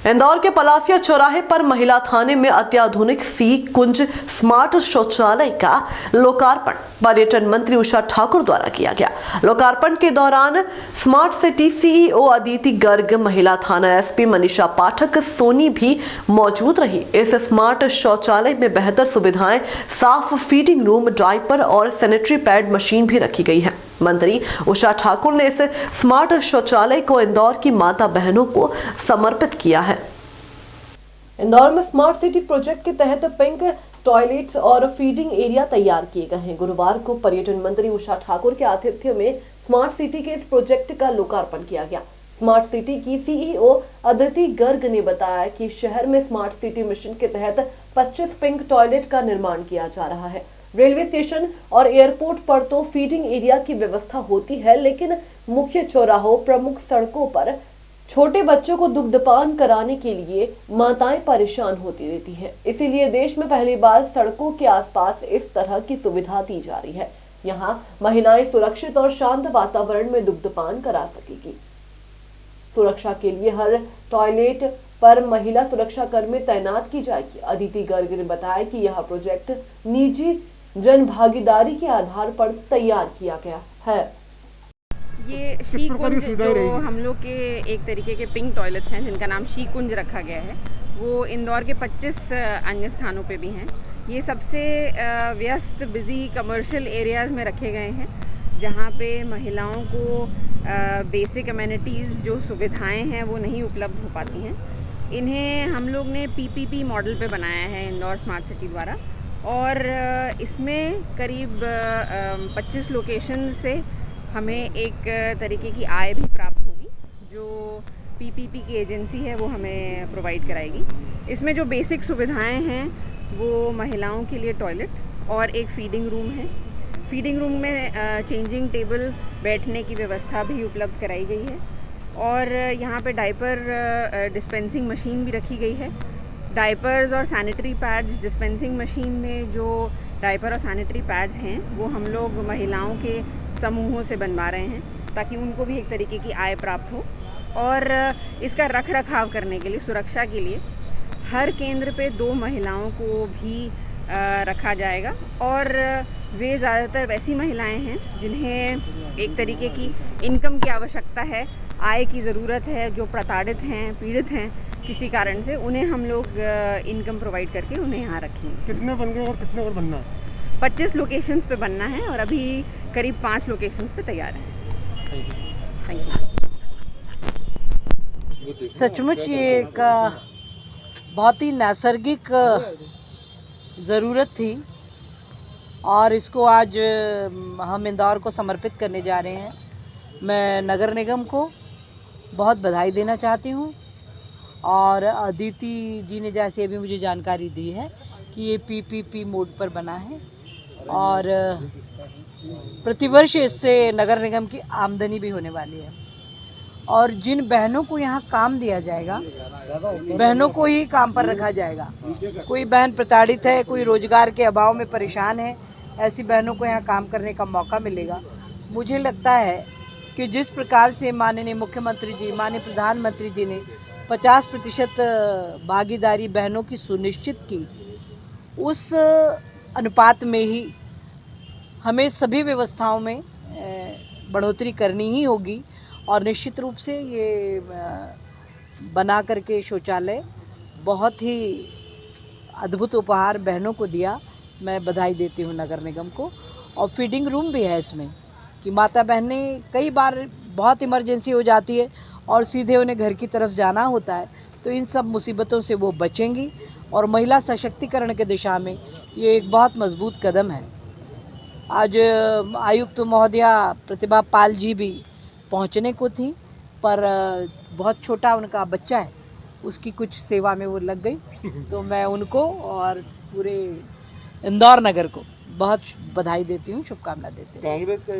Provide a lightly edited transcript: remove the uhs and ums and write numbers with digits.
इंदौर के पलासिया चौराहे पर महिला थाने में अत्याधुनिक सी कुंज स्मार्ट शौचालय का लोकार्पण पर्यटन मंत्री उषा ठाकुर द्वारा किया गया। लोकार्पण के दौरान smart city CEO Aditi Garg, महिला थाना एसपी मनीषा पाठक सोनी भी मौजूद रही। इस स्मार्ट शौचालय में बेहतर सुविधाएं, साफ फीडिंग रूम, डायपर और सैनिटरी पैड मशीन भी रखी गई है। मंत्री उषा ठाकुर ने इस स्मार्ट शौचालय को इंदौर की माता बहनों को समर्पित किया है। इंदौर में स्मार्ट सिटी प्रोजेक्ट के तहत पिंक टॉयलेट्स और फीडिंग एरिया तैयार किए गए हैं। गुरुवार को पर्यटन मंत्री उषा ठाकुर के आतिथ्य में स्मार्ट सिटी के इस प्रोजेक्ट का लोकार्पण किया गया। स्मार्ट सिटी की सीईओ अदिति गर्ग ने बताया कि शहर में स्मार्ट सिटी मिशन के तहत 25 पिंक टॉयलेट का निर्माण किया जा रहा है। रेलवे स्टेशन और एयरपोर्ट पर तो फीडिंग एरिया की व्यवस्था होती है, लेकिन मुख्य चौराहों, प्रमुख सड़कों पर छोटे बच्चों को दुग्धपान कराने के लिए माताएं परेशान होती रहती हैं। इसीलिए देश में पहली बार सड़कों के आसपास इस तरह की सुविधा दी जा रही है। यहाँ महिलाएं सुरक्षित और शांत वातावरण में दुग्धपान करा सकेगी। सुरक्षा के लिए हर टॉयलेट पर महिला सुरक्षा कर्मी तैनात की जाएगी। अदिति गर्ग ने बताया कि यह प्रोजेक्ट निजी जन भागीदारी के आधार पर तैयार किया गया है। ये शी कुंज जो हम लोग के एक तरीके के पिंक टॉयलेट्स हैं, जिनका नाम शी कुंज रखा गया है, वो इंदौर के 25 अन्य स्थानों पे भी हैं। ये सबसे व्यस्त बिजी कमर्शियल एरियाज़ में रखे गए हैं, जहाँ पे महिलाओं को बेसिक अमेनिटीज़ जो सुविधाएं हैं वो नहीं उपलब्ध हो पाती हैं। इन्हें हम लोग ने पीपीपी मॉडल पे बनाया है इंदौर स्मार्ट सिटी द्वारा, और इसमें करीब 25 लोकेशन से हमें एक तरीके की आय भी प्राप्त होगी, जो पीपीपी की एजेंसी है वो हमें प्रोवाइड कराएगी। इसमें जो बेसिक सुविधाएं हैं वो महिलाओं के लिए टॉयलेट और एक फीडिंग रूम है। फीडिंग रूम में चेंजिंग टेबल, बैठने की व्यवस्था भी उपलब्ध कराई गई है, और यहाँ पे डायपर डिस्पेंसिंग मशीन भी रखी गई है। डायपर्स और सैनिटरी पैड्स, डिस्पेंसिंग मशीन में जो डायपर और सैनिटरी पैड्स हैं वो हम लोग महिलाओं के समूहों से बनवा रहे हैं, ताकि उनको भी एक तरीके की आय प्राप्त हो। और इसका रख रखाव करने के लिए, सुरक्षा के लिए हर केंद्र पे 2 महिलाओं को भी रखा जाएगा, और वे ज़्यादातर वैसी महिलाएं हैं जिन्हें एक तरीके की इनकम की आवश्यकता है, आय की ज़रूरत है, जो प्रताड़ित हैं, पीड़ित हैं किसी कारण से, उन्हें हम लोग इनकम प्रोवाइड करके उन्हें यहाँ रखेंगे। कितने बन गए और कितने और बनना है? 25 लोकेशंस पे बनना है और अभी करीब 5 लोकेशंस पे तैयार है। Thank you. सचमुच ये एक बहुत ही नैसर्गिक ज़रूरत थी, और इसको आज हम इंदौर को समर्पित करने जा रहे हैं। मैं नगर निगम को बहुत बधाई देना चाहती हूँ, और अदिति जी ने जैसे अभी मुझे जानकारी दी है कि ये पीपीपी मोड पर बना है, और प्रतिवर्ष इससे नगर निगम की आमदनी भी होने वाली है। और जिन बहनों को यहाँ काम दिया जाएगा, बहनों को ही काम पर रखा जाएगा। कोई बहन प्रताड़ित है, कोई रोजगार के अभाव में परेशान है, ऐसी बहनों को यहाँ काम करने का मौका मिलेगा। मुझे लगता है कि जिस प्रकार से माननीय मुख्यमंत्री जी, माननीय प्रधानमंत्री जी ने 50% भागीदारी बहनों की सुनिश्चित की, उस अनुपात में ही हमें सभी व्यवस्थाओं में बढ़ोतरी करनी ही होगी। और निश्चित रूप से ये बना करके शौचालय बहुत ही अद्भुत उपहार बहनों को दिया। मैं बधाई देती हूँ नगर निगम को। और फीडिंग रूम भी है इसमें, कि माता बहनें कई बार बहुत इमरजेंसी हो जाती है और सीधे उन्हें घर की तरफ जाना होता है, तो इन सब मुसीबतों से वो बचेंगी, और महिला सशक्तिकरण के दिशा में ये एक बहुत मजबूत कदम है। आज आयुक्त महोदया प्रतिभा पाल जी भी पहुंचने को थी, पर बहुत छोटा उनका बच्चा है, उसकी कुछ सेवा में वो लग गई, तो मैं उनको और पूरे इंदौर नगर को बहुत बधाई देती हूँ, शुभकामना देती हूँ।